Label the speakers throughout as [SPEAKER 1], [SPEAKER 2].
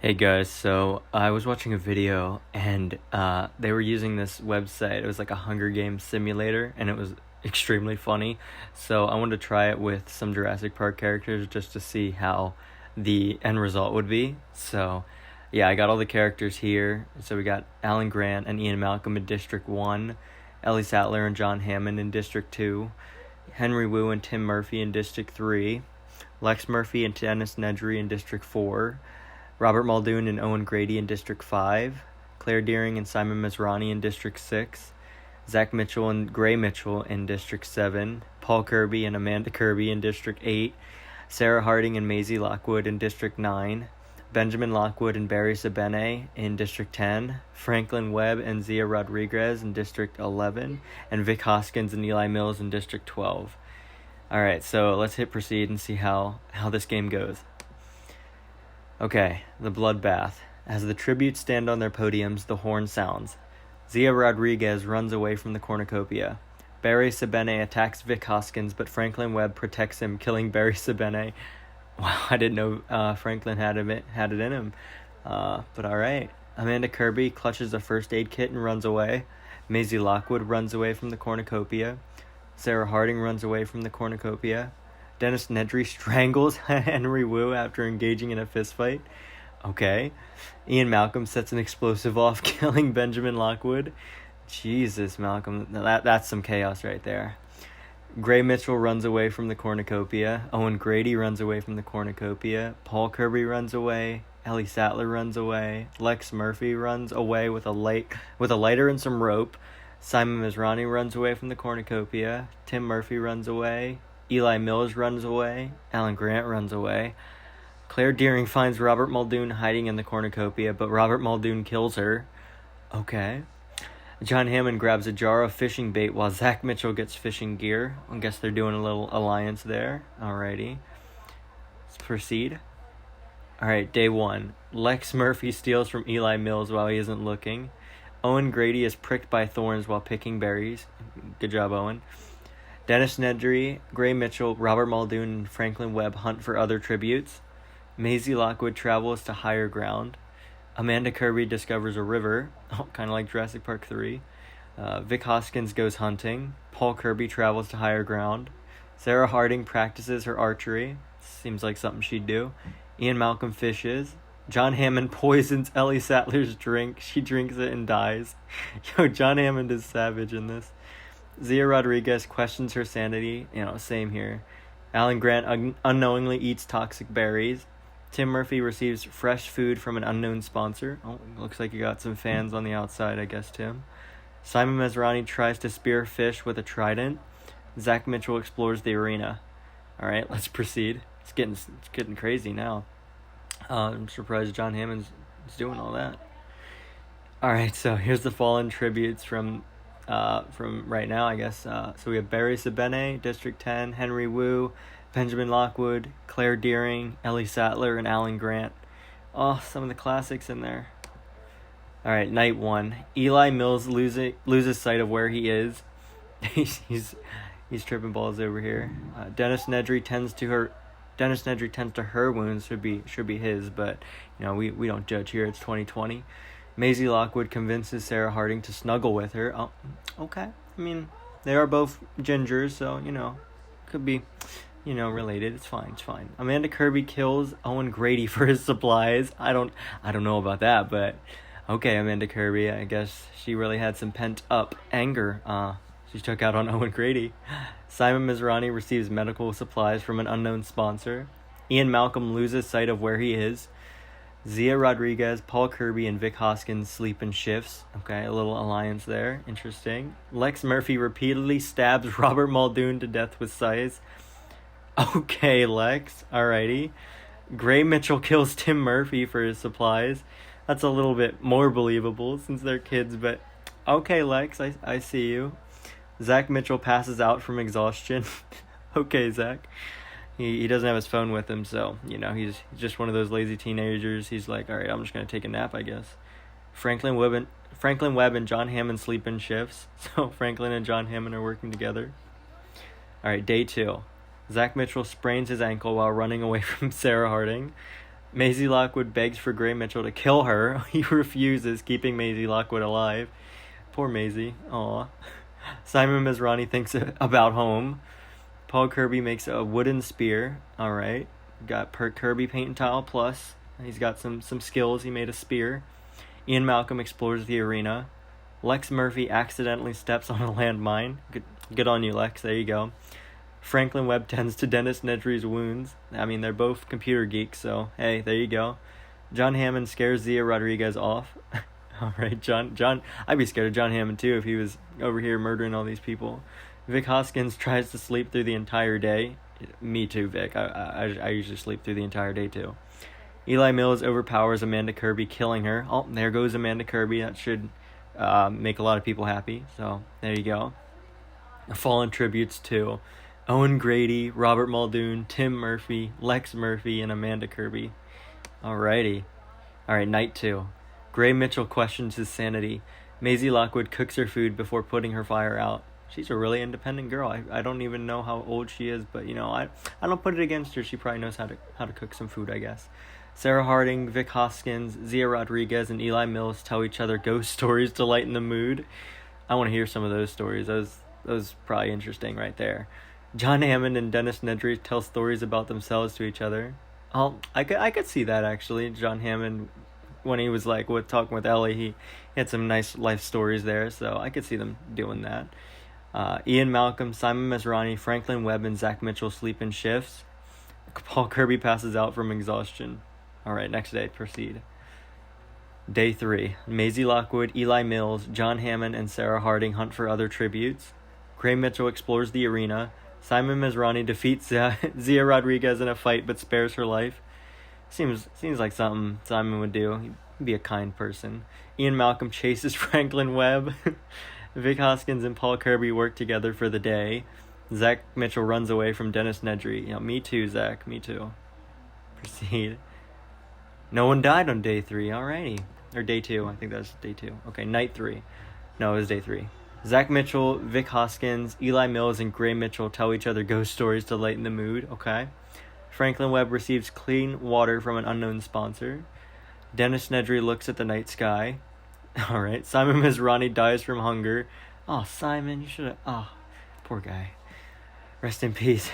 [SPEAKER 1] Hey guys, so I was watching a video and they were using this website. It was like a Hunger Games simulator and it was extremely funny. So I wanted to try it with some Jurassic Park characters just to see how the end result would be. So yeah, I got all the characters here. So we got Alan Grant and Ian Malcolm in District 1, Ellie Sattler and John Hammond in District 2, Henry Wu and Tim Murphy in District 3, Lex Murphy and Dennis Nedry in District 4, Robert Muldoon and Owen Grady in District 5, Claire Dearing and Simon Masrani in District 6, Zach Mitchell and Gray Mitchell in District 7, Paul Kirby and Amanda Kirby in District 8, Sarah Harding and Maisie Lockwood in District 9, Benjamin Lockwood and Barry Sabene in District 10, Franklin Webb and Zia Rodriguez in District 11, and Vic Hoskins and Eli Mills in District 12. Alright, so let's hit proceed and see how this game goes. Okay, the bloodbath. As the tributes stand on their podiums, the horn sounds. Zia Rodriguez runs away from the cornucopia. Barry Sabene attacks Vic Hoskins, but Franklin Webb protects him, killing Barry Sabene. Wow, I didn't know Franklin had it in him. But alright. Amanda Kirby clutches a first aid kit and runs away. Maisie Lockwood runs away from the cornucopia. Sarah Harding runs away from the cornucopia. Dennis Nedry strangles Henry Wu after engaging in a fistfight. Okay. Ian Malcolm sets an explosive off, killing Benjamin Lockwood. Jesus, Malcolm. That's some chaos right there. Gray Mitchell runs away from the cornucopia. Owen Grady runs away from the cornucopia. Paul Kirby runs away. Ellie Sattler runs away. Lex Murphy runs away with a lighter and some rope. Simon Masrani runs away from the cornucopia. Tim Murphy runs away. Eli Mills runs away. Alan Grant runs away. Claire Dearing finds Robert Muldoon hiding in the cornucopia, but Robert Muldoon kills her. Okay. John Hammond grabs a jar of fishing bait while Zach Mitchell gets fishing gear. I guess they're doing a little alliance there. Alrighty. Let's proceed. Alright, day 1. Lex Murphy steals from Eli Mills while he isn't looking. Owen Grady is pricked by thorns while picking berries. Good job, Owen. Dennis Nedry, Gray Mitchell, Robert Muldoon, and Franklin Webb hunt for other tributes. Maisie Lockwood travels to higher ground. Amanda Kirby discovers a river, kind of like Jurassic Park 3. Vic Hoskins goes hunting. Paul Kirby travels to higher ground. Sarah Harding practices her archery. Seems like something she'd do. Ian Malcolm fishes. John Hammond poisons Ellie Sattler's drink. She drinks it and dies. Yo, John Hammond is savage in this. Zia Rodriguez questions her sanity. Same here. Alan Grant unknowingly eats toxic berries. Tim Murphy receives fresh food from an unknown sponsor. Oh, looks like you got some fans on the outside, I guess, Tim. Simon Masrani tries to spear fish with a trident. Zach Mitchell explores the arena. Alright, let's proceed. It's getting crazy now. I'm surprised John Hammond's doing all that. Alright, so here's the fallen tributes from right now, I guess. So we have Barry Sabene, District 10, Henry Wu, Benjamin Lockwood, Claire Dearing, Ellie Sattler, and Alan Grant. Oh, some of the classics in there. Alright, night 1. Eli Mills loses sight of where he is. he's tripping balls over here. Dennis Nedry tends to her wounds. Should be his, but we don't judge here. It's 2020. Maisie Lockwood convinces Sarah Harding to snuggle with her. Oh, okay. I mean, they are both gingers, so, could be, related. It's fine. Amanda Kirby kills Owen Grady for his supplies. I don't know about that, but okay, Amanda Kirby, I guess she really had some pent-up anger. She took out on Owen Grady. Simon Masrani receives medical supplies from an unknown sponsor. Ian Malcolm loses sight of where he is. Zia Rodriguez, Paul Kirby, and Vic Hoskins sleep in shifts. Okay, a little alliance there. Interesting. Lex Murphy repeatedly stabs Robert Muldoon to death with scythes. Okay, Lex. Alrighty. Gray Mitchell kills Tim Murphy for his supplies. That's a little bit more believable since they're kids, but okay, Lex, I see you. Zach Mitchell passes out from exhaustion. Okay, Zach. He doesn't have his phone with him, so, he's just one of those lazy teenagers. He's like, all right, I'm just going to take a nap, I guess. Franklin Webb and John Hammond sleep in shifts, so Franklin and John Hammond are working together. All right, day 2. Zach Mitchell sprains his ankle while running away from Sarah Harding. Maisie Lockwood begs for Gray Mitchell to kill her. He refuses, keeping Maisie Lockwood alive. Poor Maisie. Aw. Simon Masrani thinks about home. Paul Kirby makes a wooden spear. Alright. Got Kirby paint and tile plus. He's got some skills. He made a spear. Ian Malcolm explores the arena. Lex Murphy accidentally steps on a landmine. Good on you, Lex. There you go. Franklin Webb tends to Dennis Nedry's wounds. I mean, they're both computer geeks, so hey, there you go. John Hammond scares Zia Rodriguez off. Alright, John. I'd be scared of John Hammond too if he was over here murdering all these people. Vic Hoskins tries to sleep through the entire day. Me too, Vic. I usually sleep through the entire day too. Eli Mills overpowers Amanda Kirby, killing her. Oh, there goes Amanda Kirby. That should make a lot of people happy. So there you go. Fallen tributes to Owen Grady, Robert Muldoon, Tim Murphy, Lex Murphy, and Amanda Kirby. Alrighty. Alright, night 2. Gray Mitchell questions his sanity. Maisie Lockwood cooks her food before putting her fire out. She's a really independent girl. I don't even know how old she is, but I don't put it against her. She probably knows how to cook some food, I guess. Sarah Harding, Vic Hoskins, Zia Rodriguez, and Eli Mills tell each other ghost stories to lighten the mood. I want to hear some of those stories. Those probably interesting right there. John Hammond and Dennis Nedry tell stories about themselves to each other. I could see that actually. John Hammond, when he was talking with Ellie, he had some nice life stories there, so I could see them doing that. Ian Malcolm, Simon Masrani, Franklin Webb, and Zach Mitchell sleep in shifts. Paul Kirby passes out from exhaustion. Alright, next day, proceed. Day 3. Maisie Lockwood, Eli Mills, John Hammond, and Sarah Harding hunt for other tributes. Gray Mitchell explores the arena. Simon Masrani defeats Zia Rodriguez in a fight but spares her life. Seems like something Simon would do. He'd be a kind person. Ian Malcolm chases Franklin Webb. Vic Hoskins and Paul Kirby work together for the day. Zach Mitchell runs away from Dennis Nedry. Me too, Zach. Me too. Proceed. No one died on day 3. Alrighty. Or day 2. I think that's day 2. Okay, night 3. No, it was day 3. Zach Mitchell, Vic Hoskins, Eli Mills, and Gray Mitchell tell each other ghost stories to lighten the mood. Okay. Franklin Webb receives clean water from an unknown sponsor. Dennis Nedry looks at the night sky. Alright. Simon Masrani dies from hunger. Oh, Simon, you should have... Oh, poor guy. Rest in peace.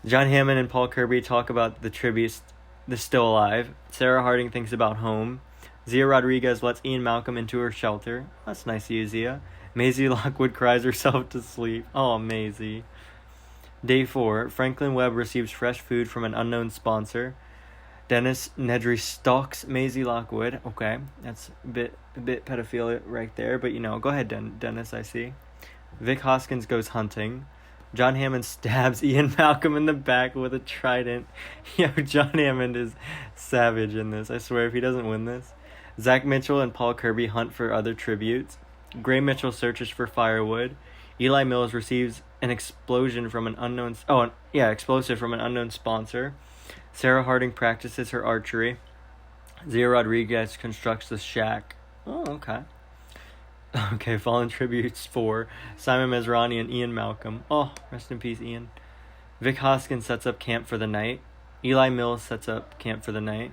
[SPEAKER 1] John Hammond and Paul Kirby talk about the tributes that's still alive. Sarah Harding thinks about home. Zia Rodriguez lets Ian Malcolm into her shelter. That's nice of you, Zia. Maisie Lockwood cries herself to sleep. Oh, Maisie. Day 4. Franklin Webb receives fresh food from an unknown sponsor. Dennis Nedry stalks Maisie Lockwood. Okay, that's a bit pedophilia right there, but go ahead, Dennis, I see. Vic Hoskins goes hunting. John Hammond stabs Ian Malcolm in the back with a trident. John Hammond is savage in this. I swear, if he doesn't win this. Zach Mitchell and Paul Kirby hunt for other tributes. Gray Mitchell searches for firewood. Eli Mills receives an explosive from an unknown sponsor. Sarah Harding practices her archery. Zia Rodriguez constructs the shack. Oh, okay. Okay, fallen tributes for Simon Masrani and Ian Malcolm. Oh, rest in peace, Ian. Vic Hoskins sets up camp for the night. Eli Mills sets up camp for the night.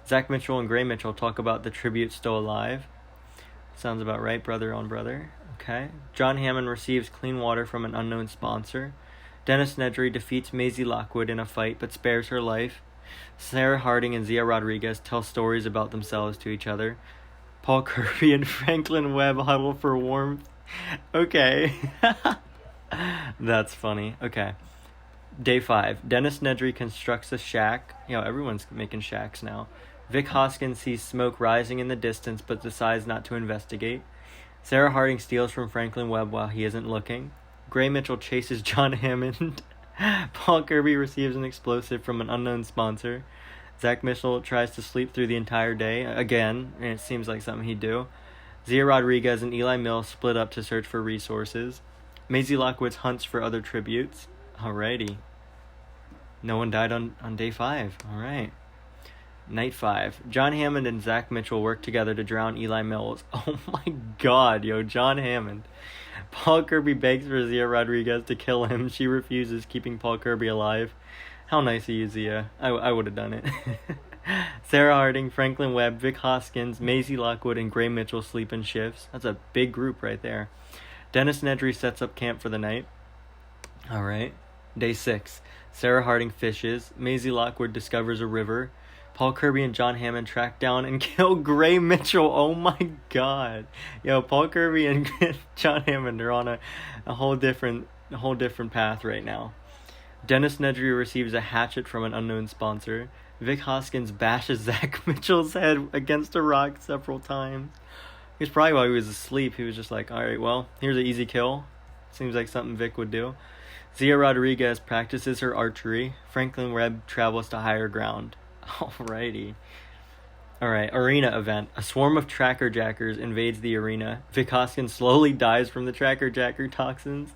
[SPEAKER 1] Zach Mitchell and Gray Mitchell talk about the tribute still alive. Sounds about right, brother on brother. Okay. John Hammond receives clean water from an unknown sponsor. Dennis Nedry defeats Maisie Lockwood in a fight but spares her life. Sarah Harding and Zia Rodriguez tell stories about themselves to each other. Paul Kirby and Franklin Webb huddle for warmth. Okay. That's funny. Okay. Day 5. Dennis Nedry constructs a shack. Everyone's making shacks now. Vic Hoskins sees smoke rising in the distance but decides not to investigate. Sarah Harding steals from Franklin Webb while he isn't looking. Gray Mitchell chases John Hammond. Paul Kirby receives an explosive from an unknown sponsor. Zach Mitchell tries to sleep through the entire day, again, and it seems like something he'd do. Zia Rodriguez and Eli Mills split up to search for resources. Maisie Lockwood hunts for other tributes. Alrighty. No one died on day 5. Alright. Night 5. John Hammond and Zach Mitchell work together to drown Eli Mills. Oh my god, John Hammond. Paul Kirby begs for Zia Rodriguez to kill him. She refuses, keeping Paul Kirby alive. How nice of you, Zia. I would have done it. Sarah Harding, Franklin Webb, Vic Hoskins, Maisie Lockwood, and Gray Mitchell sleep in shifts. That's a big group right there. Dennis Nedry sets up camp for the night. All right. Day 6. Sarah Harding fishes. Maisie Lockwood discovers a river. Paul Kirby and John Hammond track down and kill Gray Mitchell. Oh my god. Yo, Paul Kirby and John Hammond are on a whole different path right now. Dennis Nedry receives a hatchet from an unknown sponsor. Vic Hoskins bashes Zach Mitchell's head against a rock several times. He's probably while he was asleep. He was just like, alright, well, here's an easy kill. Seems like something Vic would do. Zia Rodriguez practices her archery. Franklin Webb travels to higher ground. Alrighty. Alright, arena event. A swarm of tracker jackers invades the arena. Vic Hoskins slowly dies from the tracker jacker toxins.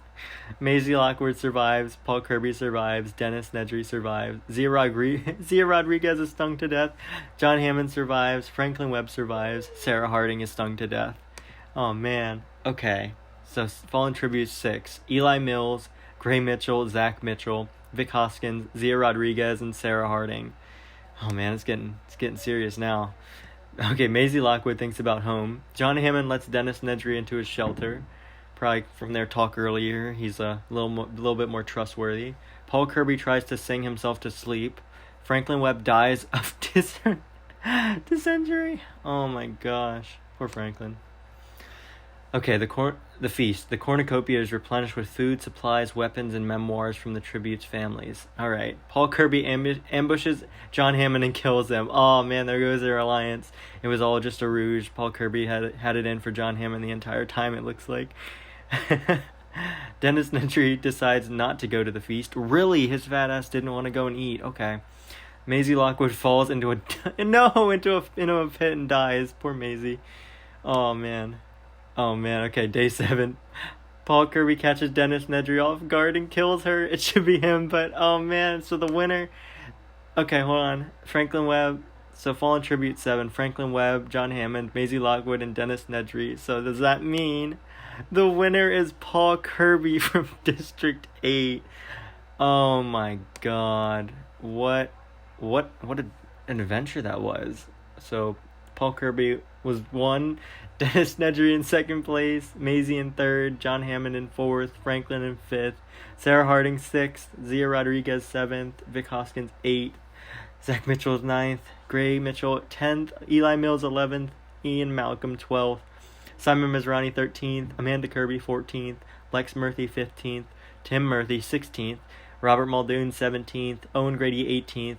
[SPEAKER 1] Maisie Lockwood survives. Paul Kirby survives. Dennis Nedry survives. Zia Rodriguez is stung to death. John Hammond survives. Franklin Webb survives. Sarah Harding is stung to death. Oh man. Okay. So Fallen Tribute 6. Eli Mills, Gray Mitchell, Zach Mitchell, Vic Hoskins, Zia Rodriguez, and Sarah Harding. Oh man, it's getting serious now. Okay, Maisie Lockwood thinks about home. John Hammond lets Dennis Nedry into his shelter. Probably from their talk earlier, he's a little bit more trustworthy. Paul Kirby tries to sing himself to sleep. Franklin Webb dies of dysentery. Oh my gosh, poor Franklin. Okay, the feast. The cornucopia is replenished with food, supplies, weapons, and memoirs from the tribute's families. All right. Paul Kirby ambushes John Hammond and kills them. Oh, man, there goes their alliance. It was all just a ruse. Paul Kirby had it in for John Hammond the entire time, it looks like. Dennis Nedry decides not to go to the feast. Really? His fat ass didn't want to go and eat. Okay. Maisie Lockwood falls into a pit and dies. Poor Maisie. Oh, man. Okay, day 7. Paul Kirby catches Dennis Nedry off guard and kills her. It should be him, but oh man, so the winner... Okay, hold on. Franklin Webb. So Fallen Tribute 7. Franklin Webb, John Hammond, Maisie Lockwood, and Dennis Nedry. So does that mean the winner is Paul Kirby from District 8? Oh my god. What an adventure that was. So Paul Kirby was 1, Dennis Nedry in 2nd place, Maisie in 3rd, John Hammond in 4th, Franklin in 5th, Sarah Harding 6th, Zia Rodriguez 7th, Vic Hoskins 8th, Zach Mitchell 9th, Gray Mitchell 10th, Eli Mills 11th, Ian Malcolm 12th, Simon Mizrani 13th, Amanda Kirby 14th, Lex Murphy 15th, Tim Murphy 16th, Robert Muldoon 17th, Owen Grady 18th,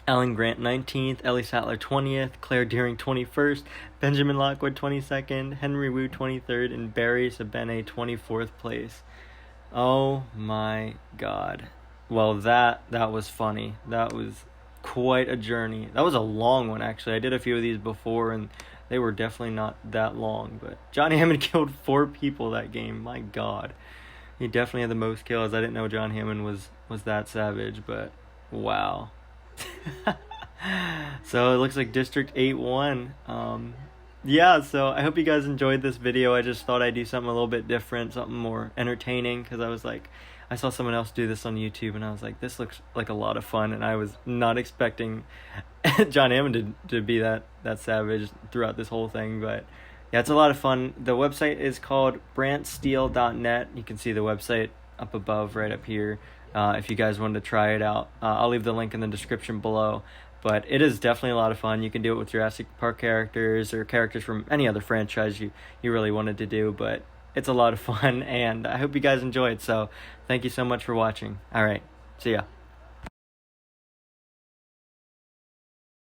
[SPEAKER 1] Ellen Grant 19th, Ellie Sattler 20th, Claire Deering 21st, Benjamin Lockwood 22nd, Henry Wu 23rd, and Barry Sabene 24th place. Oh my god. Well, that was funny. That was quite a journey. That was a long one, actually. I did a few of these before, and they were definitely not that long. But John Hammond killed 4 people that game. My god. He definitely had the most kills. I didn't know John Hammond was that savage, but wow. So it looks like District 8 won. Yeah, so I hope you guys enjoyed this video. I just thought I'd do something a little bit different, something more entertaining, because I saw someone else do this on YouTube, and I was like, this looks like a lot of fun, and I was not expecting John Hammond to be that savage throughout this whole thing, but yeah, it's a lot of fun. The website is called brantsteel.net. You can see the website up above, right up here. If you guys wanted to try it out, I'll leave the link in the description below. But it is definitely a lot of fun. You can do it with Jurassic Park characters or characters from any other franchise you really wanted to do. But it's a lot of fun, and I hope you guys enjoyed. So thank you so much for watching. All right, see ya.